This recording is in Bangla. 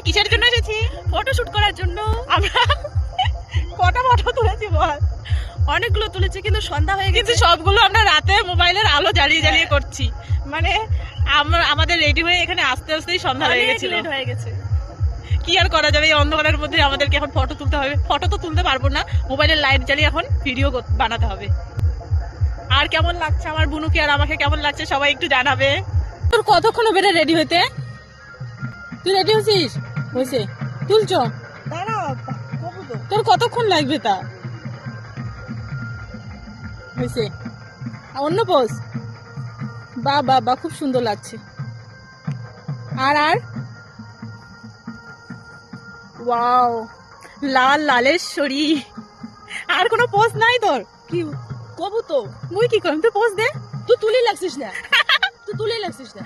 কিসের জন্য এসেছি? ফটো শুট করার জন্য। আমরা কটা ফটো তুলেছি বল? অনেকগুলো তুলেছি, কিন্তু সন্ধ্যা হয়ে গেছে। সবগুলো আমরা রাতে মোবাইলের আলো জ্বালিয়ে জ্বালিয়ে করছি। মানে আমাদের রেডি হয়ে এখানে আস্তে আস্তেই সন্ধ্যা হয়ে গেছিল। হয়ে গেছে, কি আর করা যাবে? এই অন্ধকারের মধ্যে আমাদেরকে এখন ফটো তুলতে হবে। ফটো তো তুলতে পারবো না, মোবাইলের লাইট জ্বালিয়ে এখন ভিডিও বানাতে হবে। আর কেমন লাগছে আমার বুনুকে আর আমাকে কেমন লাগছে সবাই একটু জানাবে। তোর কতক্ষণ হবে রেডি হইতে? তুই রেডি হচ্ছিস? হয়েছে, তুলছ? তোর কতক্ষণ লাগবে তা? হয়েছে, অন্য পোজ। বা বা বা, খুব সুন্দর লাগছে। আর আর ওয়াও, লাল লালেশ্বরী। আর কোনো পোজ নাই তোর? কি কবু তো মুই কি করম? তুই পোজ দে। তুই তুলি লাগছিস না, তুই তুলি লাগছিস না।